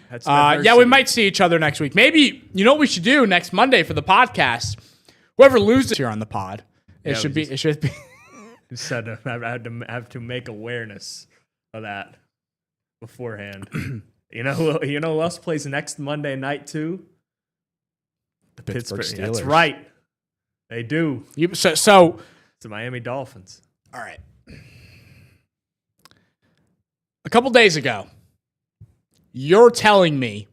That's we might see each other next week. Maybe, you know what we should do next Monday for the podcast? Whoever loses here on the pod, it should be. Said I have to make awareness of that beforehand. You know who else plays next Monday night too? The Pittsburgh Steelers. That's right. They do. So it's the Miami Dolphins. All right. A couple days ago, you're telling me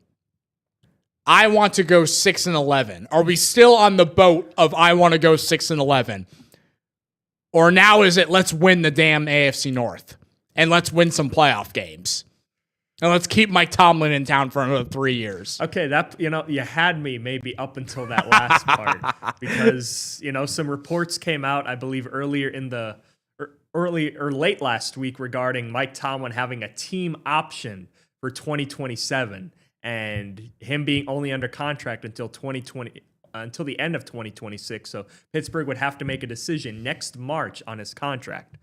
I want to go 6-11. Are we still on the boat of I want to go 6-11? Or now is it let's win the damn AFC North and let's win some playoff games? And let's keep Mike Tomlin in town for another 3 years. Okay, you had me maybe up until that last part because some reports came out, I believe, late last week regarding Mike Tomlin having a team option for 2027 and him being only under contract until until the end of 2026. So Pittsburgh would have to make a decision next March on his contract.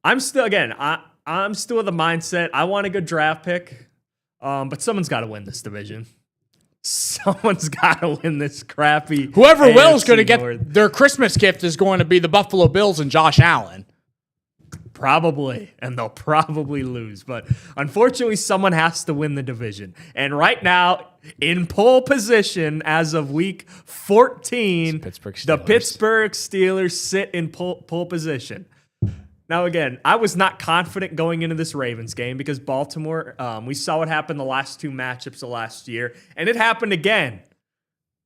I'm still of the mindset I want a good draft pick, but someone's got to win this division. Someone's got to win this crappy. Whoever will is going to get their Christmas gift is going to be the Buffalo Bills and Josh Allen. Probably, and they'll probably lose. But unfortunately, someone has to win the division. And right now, in pole position as of week 14, the Pittsburgh Steelers sit in pole position. Now, again, I was not confident going into this Ravens game because Baltimore, we saw what happened the last two matchups of last year, and it happened again.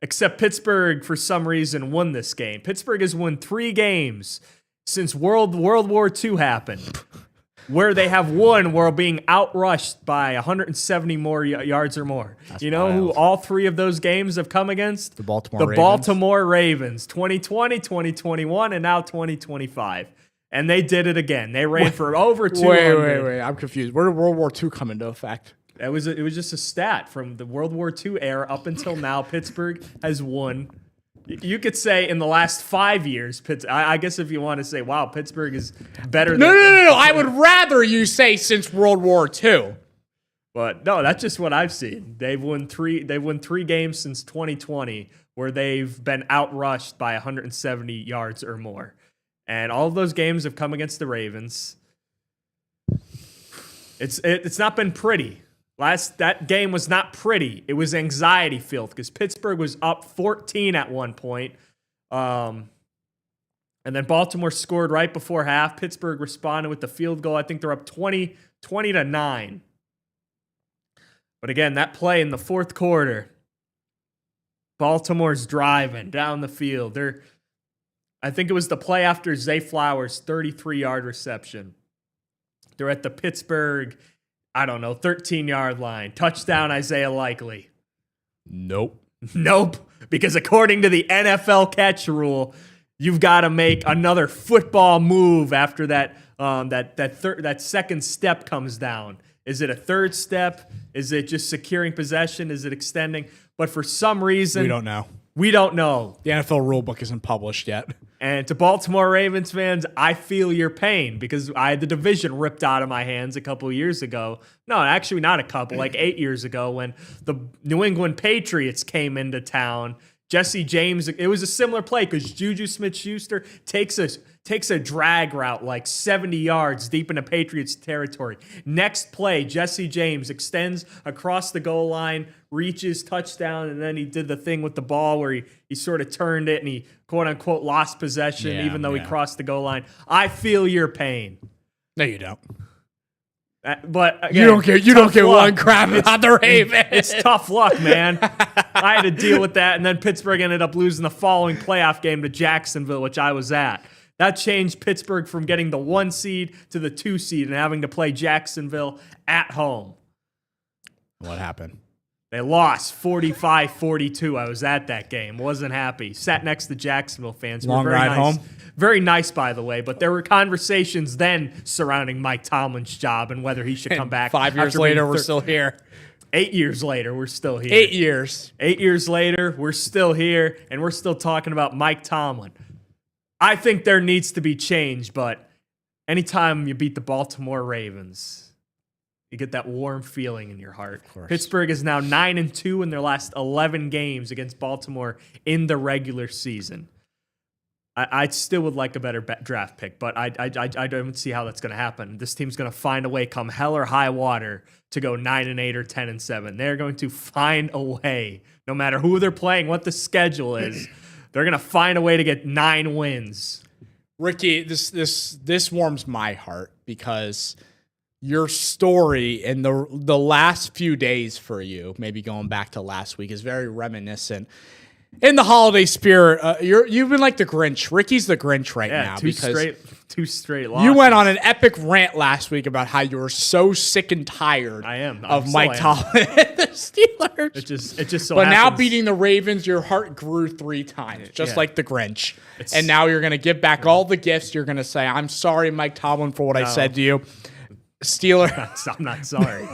Except Pittsburgh, for some reason, won this game. Pittsburgh has won 3 games since World War II happened, where they have won while being outrushed by 170 more yards or more. That's wild. Who all 3 of those games have come against? The Baltimore Ravens. 2020, 2021, and now 2025. And they did it again. They ran for over 200. Wait. I'm confused. Where did World War II come into effect? It was just a stat from the World War II era up until now. Pittsburgh has won. You could say in the last 5 years, I guess if you want to say, wow, Pittsburgh is better than... No. I would rather you say since World War II. But no, that's just what I've seen. They've won 3 games since 2020 where they've been outrushed by 170 yards or more. And all of those games have come against the Ravens. It's not been pretty. That game was not pretty. It was anxiety filled because Pittsburgh was up 14 at one point. And then Baltimore scored right before half. Pittsburgh responded with the field goal. I think they're up 20-9. But again, that play in the fourth quarter, Baltimore's driving down the field. I think it was the play after Zay Flowers' 33-yard reception. They're at the Pittsburgh, 13-yard line. Touchdown, Isaiah Likely. Nope. Because according to the NFL catch rule, you've got to make another football move after that second step comes down. Is it a third step? Is it just securing possession? Is it extending? But for some reason... We don't know. We don't know. The NFL rulebook isn't published yet. And to Baltimore Ravens fans, I feel your pain because I had the division ripped out of my hands a couple years ago. No, actually not a couple, like 8 years ago when the New England Patriots came into town. Jesse James, it was a similar play because Juju Smith-Schuster takes a drag route like 70 yards deep into Patriots territory. Next play, Jesse James extends across the goal line, reaches, touchdown, and then he did the thing with the ball where he sort of turned it and he quote-unquote lost possession even though he crossed the goal line. I feel your pain. No, you don't. But again, you don't get one crap about the Ravens. It's tough luck, man. I had to deal with that, and then Pittsburgh ended up losing the following playoff game to Jacksonville, which I was at. That changed Pittsburgh from getting the 1 seed to the 2 seed and having to play Jacksonville at home. What happened? They lost 45-42. I was at that game. Wasn't happy. Sat next to Jacksonville fans. Long ride home? Very nice, by the way. But there were conversations then surrounding Mike Tomlin's job and whether he should come back. 5 years later, we're still here. 8 years later, we're still here. 8 years. 8 years later, we're still here, and we're still talking about Mike Tomlin. I think there needs to be change, but anytime you beat the Baltimore Ravens, you get that warm feeling in your heart. Pittsburgh is now 9-2 in their last 11 games against Baltimore in the regular season. I still would like a better draft pick, but I don't see how that's going to happen. This team's going to find a way, come hell or high water, to go 9-8 or 10-7. They're going to find a way, no matter who they're playing, what the schedule is. They're going to find a way to get 9 wins. Ricky, this warms my heart because your story in the last few days for you, maybe going back to last week, is very reminiscent. In the holiday spirit, you've been like the Grinch. Ricky's the Grinch right now. Two straight losses. You went on an epic rant last week about how you were so sick and tired of Mike Tomlin and the Steelers. It just so But happens. now beating the Ravens, your heart grew 3 times, just like the Grinch. And now you're going to give back all the gifts. You're going to say, I'm sorry, Mike Tomlin, for what I said to you. Steelers. I'm not sorry.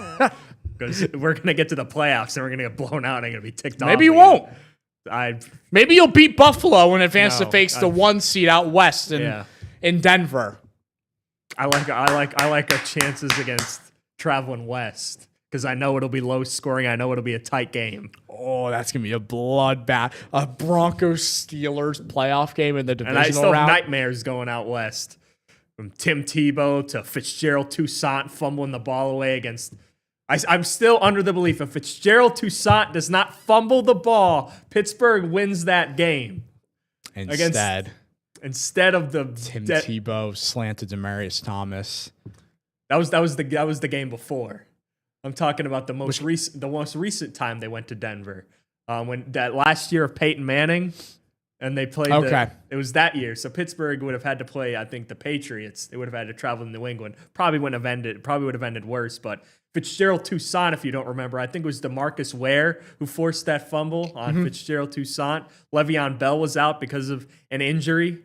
Because we're going to get to the playoffs and we're going to get blown out and I'm going to be ticked off. Maybe you won't. I Maybe you'll beat Buffalo and advance to face the 1 seed out west in Denver. I like our chances against traveling west because I know it'll be low scoring. I know it'll be a tight game. Oh, that's gonna be a bloodbath. A Broncos Steelers playoff game in the divisional round. And I still round. have nightmares going out west. From Tim Tebow to Fitzgerald Toussaint fumbling the ball away against. I'm still under the belief if Fitzgerald Toussaint does not fumble the ball, Pittsburgh wins that game. Instead of the Tim Tebow slanted Demaryius Thomas. That was the game before. I'm talking about the most recent time they went to Denver. When that last year of Peyton Manning, and they played. It was that year, so Pittsburgh would have had to play. I think the Patriots. They would have had to travel to New England. Probably would have ended worse, but. Fitzgerald Toussaint, if you don't remember, I think it was DeMarcus Ware who forced that fumble on Fitzgerald Toussaint. Le'Veon Bell was out because of an injury.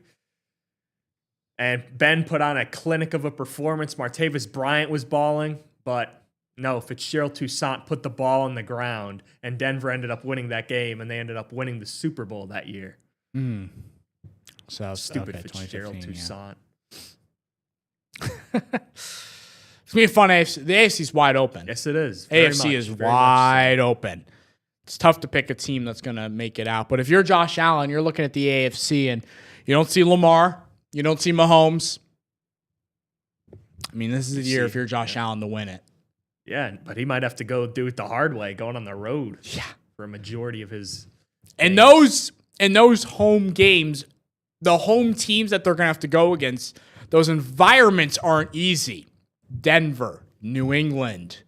And Ben put on a clinic of a performance. Martavis Bryant was balling, but no, Fitzgerald Toussaint put the ball on the ground, and Denver ended up winning that game, and they ended up winning the Super Bowl that year. So stupid Fitzgerald Toussaint. It's going to be fun. AFC. The AFC's wide open. Yes, it is. AFC is wide open. It's tough to pick a team that's going to make it out. But if you're Josh Allen, you're looking at the AFC and you don't see Lamar, you don't see Mahomes. I mean, this is the year if you're Josh Allen to win it. Yeah, but he might have to go do it the hard way, going on the road for a majority of his And those home games, the home teams that they're going to have to go against, those environments aren't easy. Denver, New England,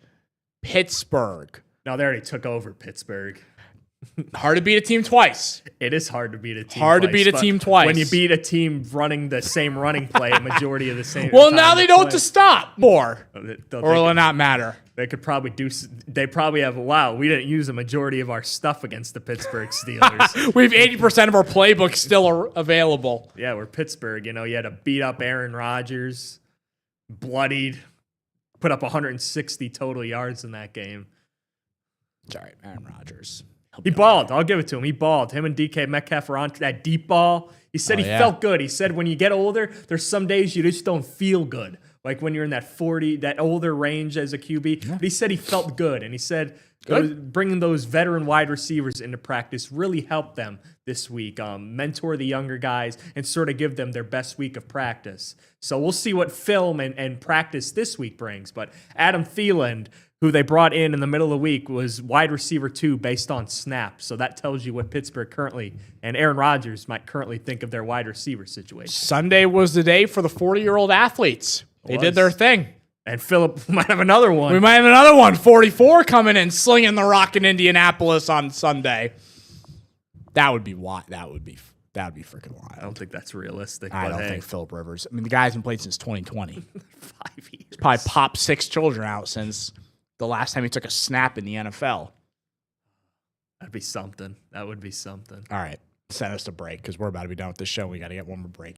Pittsburgh. No, they already took over Pittsburgh. Hard to beat a team twice. It is hard to beat a team Hard to beat a team twice. When you beat a team running the same running play a majority of the same Well, now they know what to stop more. Or will it not matter? They could probably they probably have, we didn't use a majority of our stuff against the Pittsburgh Steelers. We have 80% of our playbook still available. Yeah, we're Pittsburgh. You had to beat up Aaron Rodgers, bloodied, put up 160 total yards in that game. It's all right, Aaron Rodgers. He balled. I'll give it to him. He balled. Him and DK Metcalf were on that deep ball. He said he felt good. He said when you get older, there's some days you just don't feel good. Like when you're in that 40, that older range as a QB. Yeah. But he said he felt good. And he said bringing those veteran wide receivers into practice really helped them this week. Mentor the younger guys and sort of give them their best week of practice. So we'll see what film and practice this week brings. But Adam Thielen, who they brought in the middle of the week, was wide receiver 2 based on snaps. So that tells you what Pittsburgh currently and Aaron Rodgers might currently think of their wide receiver situation. Sunday was the day for the 40-year-old athletes. They did their thing. And Philip might have another one. We might have another one. 44 coming in, slinging the rock in Indianapolis on Sunday. That would be wild. That would be freaking wild. I don't think that's realistic. I don't think Philip Rivers. I mean, the guy hasn't played since 2020. 5 years. He's probably popped 6 children out since the last time he took a snap in the NFL. That'd be something. That would be something. All right. Send us a break because we're about to be done with this show. We got to get one more break.